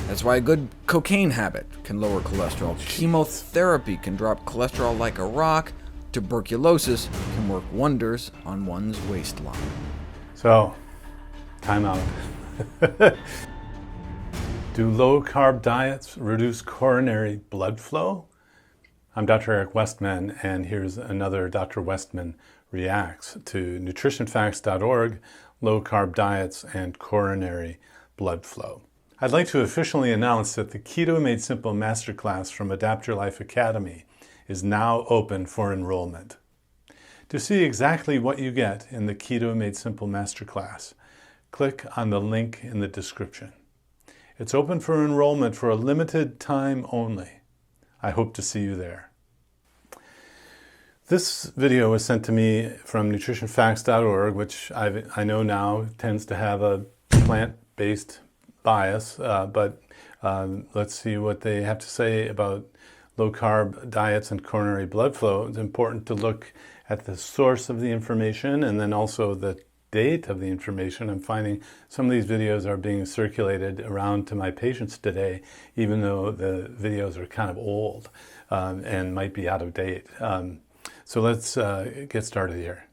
That's why a good cocaine habit can lower cholesterol. Chemotherapy can drop cholesterol like a rock. Tuberculosis can work wonders on one's waistline. So, time out. Do low-carb diets reduce coronary blood flow? I'm Dr. Eric Westman, and here's another Dr. Westman Reacts to nutritionfacts.org, low-carb diets, and coronary blood flow. I'd like to officially announce that the Keto Made Simple Masterclass from Adapt Your Life Academy is now open for enrollment. To see exactly what you get in the Keto Made Simple Masterclass, click on the link in the description. It's open for enrollment for a limited time only. I hope to see you there. This video was sent to me from nutritionfacts.org, which I know now tends to have a plant-based bias, but let's see what they have to say about low-carb diets and coronary blood flow. It's important to look at the source of the information and then also the date of the information. I'm finding some of these videos are being circulated around to my patients today, even though the videos are kind of old and might be out of date. So let's get started here.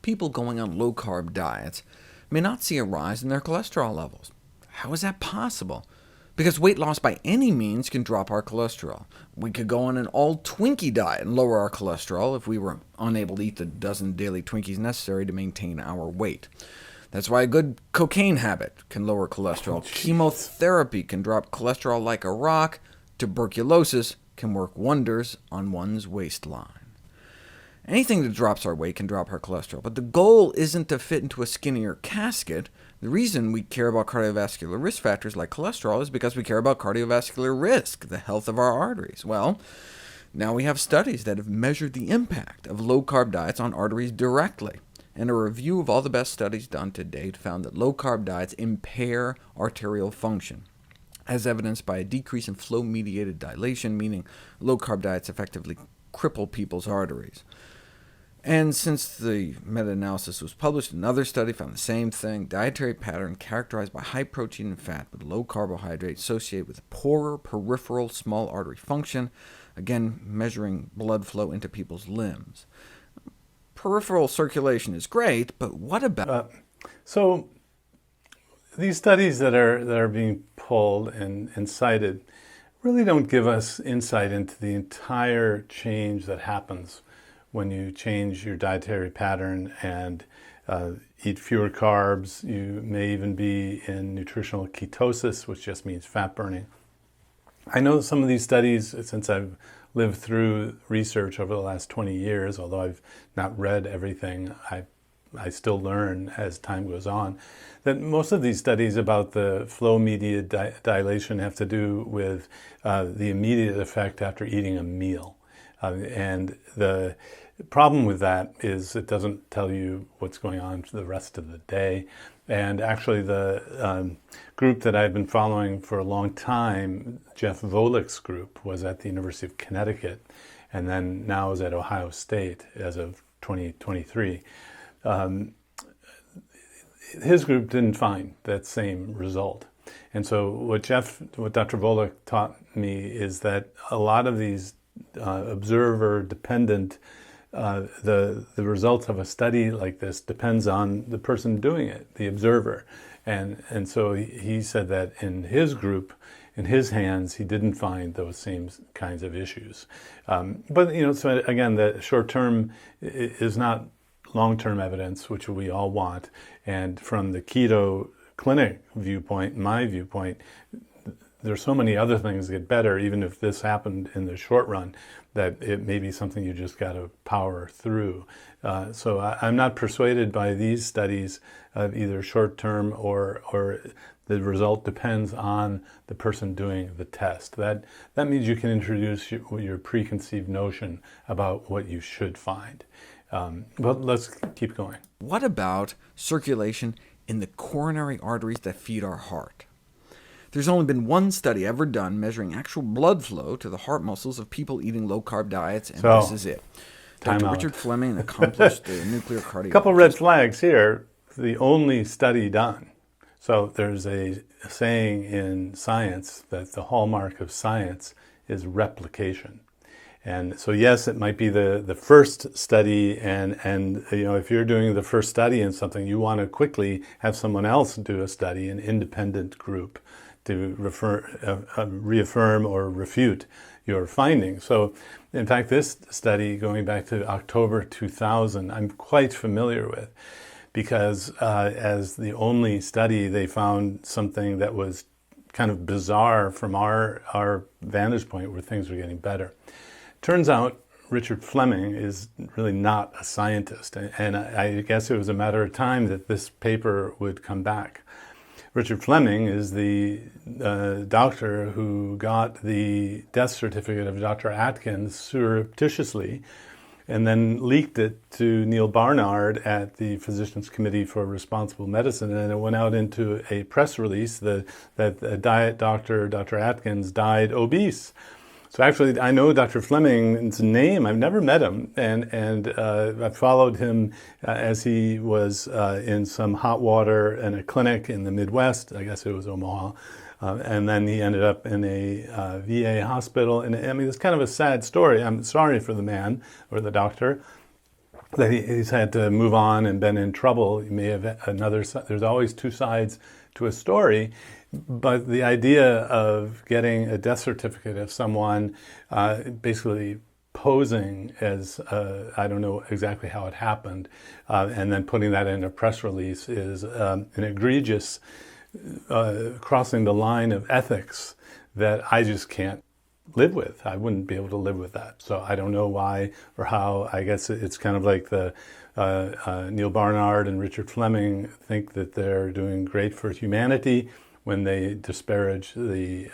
People going on low-carb diets may not see a rise in their cholesterol levels. How is that possible? Because weight loss by any means can drop our cholesterol. We could go on an all-Twinkie diet and lower our cholesterol if we were unable to eat the dozen daily Twinkies necessary to maintain our weight. That's why a good cocaine habit can lower cholesterol. Chemotherapy can drop cholesterol like a rock. Tuberculosis can work wonders on one's waistline. Anything that drops our weight can drop our cholesterol, but the goal isn't to fit into a skinnier casket. The reason we care about cardiovascular risk factors like cholesterol is because we care about cardiovascular risk, the health of our arteries. Well, now we have studies that have measured the impact of low-carb diets on arteries directly, and a review of all the best studies done to date found that low-carb diets impair arterial function, as evidenced by a decrease in flow-mediated dilation, meaning low-carb diets effectively cripple people's arteries. And since the meta-analysis was published, another study found the same thing. Dietary pattern characterized by high protein and fat with low carbohydrate associated with poorer peripheral small artery function, again measuring blood flow into people's limbs. Peripheral circulation is great, but what about... So these studies that are being pulled and cited really don't give us insight into the entire change that happens when you change your dietary pattern and eat fewer carbs. You may even be in nutritional ketosis, which just means fat burning. I know some of these studies, since I've lived through research over the last 20 years, although I've not read everything, I still learn as time goes on, that most of these studies about the flow-mediated dilation have to do with the immediate effect after eating a meal. And the problem with that is it doesn't tell you what's going on for the rest of the day. And actually the group that I've been following for a long time, Jeff Volek's group, was at the University of Connecticut, and then now is at Ohio State as of 2023. His group didn't find that same result. And so what Dr. Volek taught me is that a lot of these observer-dependent, the results of a study like this depends on the person doing it, the observer. And so he said that in his group, in his hands, he didn't find those same kinds of issues. But so again, the short-term is not long-term evidence, which we all want. And from the Keto Clinic viewpoint, my viewpoint, there's so many other things that get better, even if this happened in the short run, that it may be something you just got to power through. So I'm not persuaded by these studies of either short-term or the result depends on the person doing the test. That means you can introduce your preconceived notion about what you should find. But let's keep going. What about circulation in the coronary arteries that feed our heart? There's only been one study ever done measuring actual blood flow to the heart muscles of people eating low-carb diets, and this is it. Dr. Richard Fleming, an accomplished nuclear cardiologist. A couple red flags here. the only study done. So there's a saying in science that the hallmark of science is replication. And so yes, it might be the first study, and if you're doing the first study in something, you want to quickly have someone else do a study, an independent group, to reaffirm or refute your findings. So in fact, this study, going back to October 2000, I'm quite familiar with, because as the only study, they found something that was kind of bizarre from our vantage point, where things were getting better. Turns out Richard Fleming is really not a scientist, and I guess it was a matter of time that this paper would come back. Richard Fleming is the doctor who got the death certificate of Dr. Atkins surreptitiously, and then leaked it to Neil Barnard at the Physicians Committee for Responsible Medicine, and it went out into a press release that a diet doctor, Dr. Atkins, died obese. So actually, I know Dr. Fleming's name. I've never met him, and I followed him as he was in some hot water in a clinic in the Midwest. I guess it was Omaha. And then he ended up in a VA hospital. And I mean, it's kind of a sad story. I'm sorry for the man or the doctor that he's had to move on and been in trouble. He may have another. There's always two sides to a story. But the idea of getting a death certificate of someone basically posing as, I don't know exactly how it happened, and then putting that in a press release is an egregious crossing the line of ethics that I just can't live with. I wouldn't be able to live with that. So I don't know why or how. I guess it's kind of like the Neil Barnard and Richard Fleming think that they're doing great for humanity when they disparage the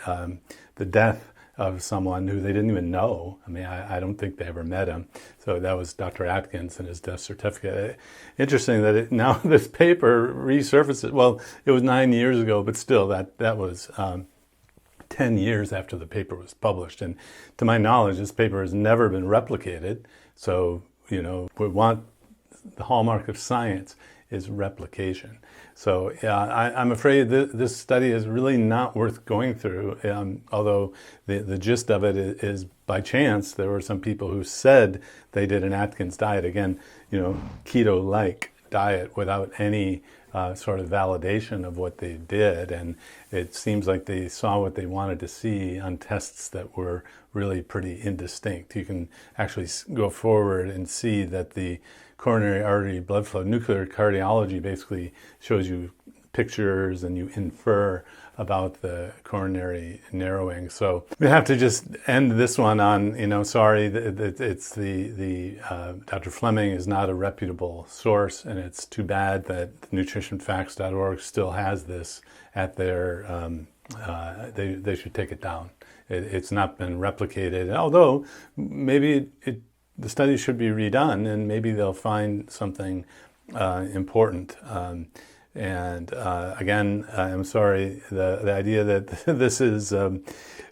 death of someone who they didn't even know. I mean, I don't think they ever met him. So that was Dr. Atkins and his death certificate. Interesting that now this paper resurfaces. Well, it was 9 years ago, but still, that was 10 years after the paper was published. And to my knowledge, this paper has never been replicated. So, we want the hallmark of science is replication. So I'm afraid this study is really not worth going through, although the gist of it is by chance there were some people who said they did an Atkins diet, again, keto-like diet without any sort of validation of what they did, and it seems like they saw what they wanted to see on tests that were really pretty indistinct. You can actually go forward and see that the coronary artery blood flow, nuclear cardiology basically shows you pictures and you infer about the coronary narrowing. So we have to just end this one on, sorry, it's Dr. Fleming is not a reputable source, and it's too bad that nutritionfacts.org still has this at their, they should take it down. It's not been replicated, although maybe the study should be redone, and maybe they'll find something important. Again, I'm sorry, the idea that this is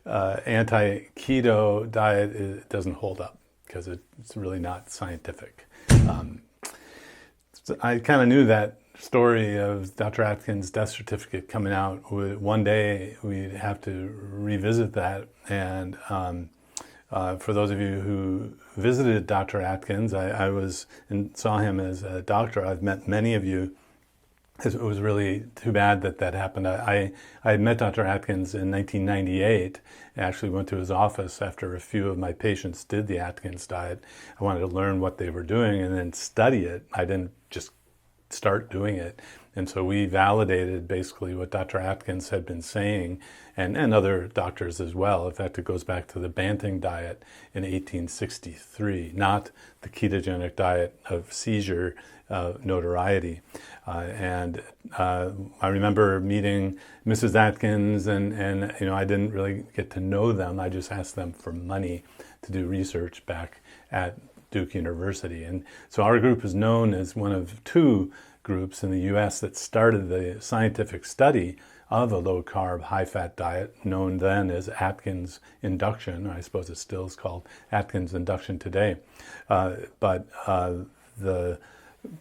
anti-keto diet, it doesn't hold up, because it's really not scientific. So I kind of knew that story of Dr. Atkins' death certificate coming out. One day we'd have to revisit that, and for those of you who visited Dr. Atkins, I was and saw him as a doctor. I've met many of you. It was really too bad that happened. I had met Dr. Atkins in 1998. I actually went to his office after a few of my patients did the Atkins diet. I wanted to learn what they were doing and then study it. I didn't just start doing it. And so we validated basically what Dr. Atkins had been saying, and other doctors as well. In fact, it goes back to the Banting diet in 1863, not the ketogenic diet of seizure notoriety. I remember meeting Mrs. Atkins, and I didn't really get to know them. I just asked them for money to do research back at Duke University. And so our group is known as one of two groups in the U.S. that started the scientific study of a low-carb, high-fat diet, known then as Atkins induction. I suppose it still is called Atkins induction today. But the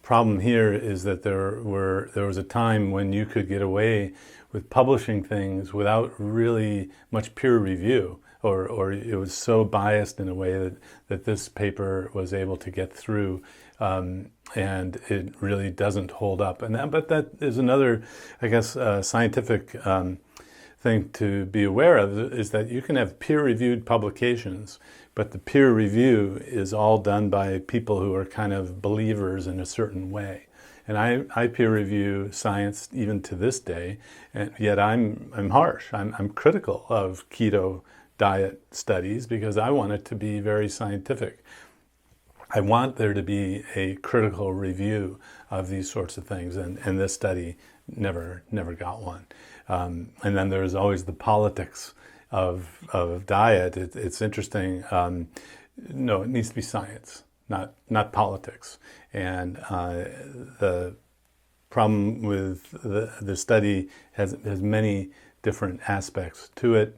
problem here is that there was a time when you could get away with publishing things without really much peer review, or it was so biased in a way that this paper was able to get through, and it really doesn't hold up. But that is another, I guess, scientific thing to be aware of, is that you can have peer-reviewed publications, but the peer review is all done by people who are kind of believers in a certain way. And I peer review science even to this day, and yet I'm harsh. I'm critical of keto diet studies because I want it to be very scientific. I want there to be a critical review of these sorts of things, and this study never got one. And then there's always the politics of diet. It's interesting. No, it needs to be science, not politics. And the problem with the study has many different aspects to it.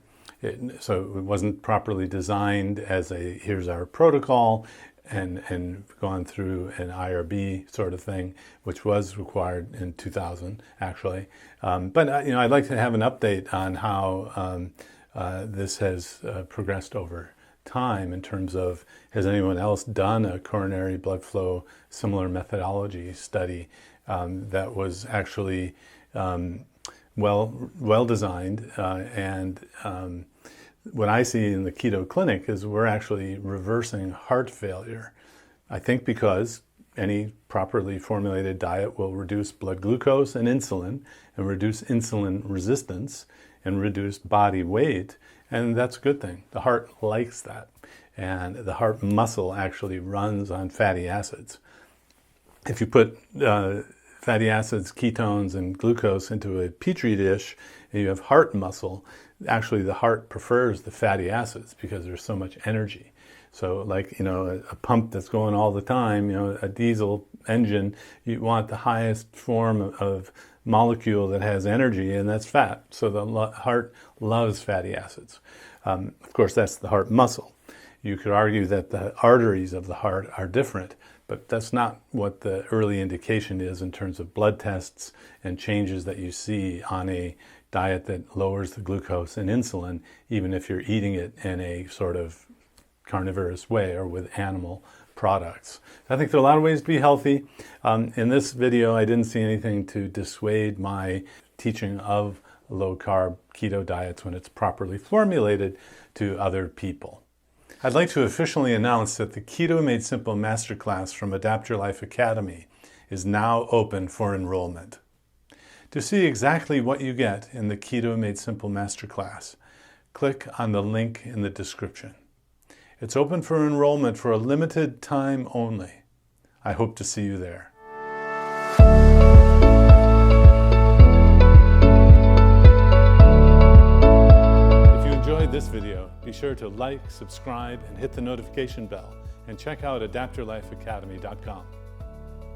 So it wasn't properly designed as here's our protocol, and gone through an IRB sort of thing, which was required in 2000, actually. But I'd like to have an update on how this has progressed over time in terms of, has anyone else done a coronary blood flow similar methodology study that was actually well designed, and what I see in the keto clinic is we're actually reversing heart failure. I think because any properly formulated diet will reduce blood glucose and insulin, and reduce insulin resistance, and reduce body weight, and that's a good thing. The heart likes that, and the heart muscle actually runs on fatty acids. If you put fatty acids, ketones, and glucose into a petri dish, and you have heart muscle, actually the heart prefers the fatty acids because there's so much energy. So like, a pump that's going all the time, a diesel engine, you want the highest form of molecule that has energy, and that's fat. So the heart loves fatty acids. Of course, that's the heart muscle. You could argue that the arteries of the heart are different, but that's not what the early indication is in terms of blood tests and changes that you see on a diet that lowers the glucose and insulin, even if you're eating it in a sort of carnivorous way or with animal products. I think there are a lot of ways to be healthy. In this video, I didn't see anything to dissuade my teaching of low-carb keto diets when it's properly formulated to other people. I'd like to officially announce that the Keto Made Simple Masterclass from Adapt Your Life Academy is now open for enrollment. To see exactly what you get in the Keto Made Simple Masterclass, click on the link in the description. It's open for enrollment for a limited time only. I hope to see you there. If you enjoyed this video, be sure to like, subscribe, and hit the notification bell, and check out adaptyourlifeacademy.com.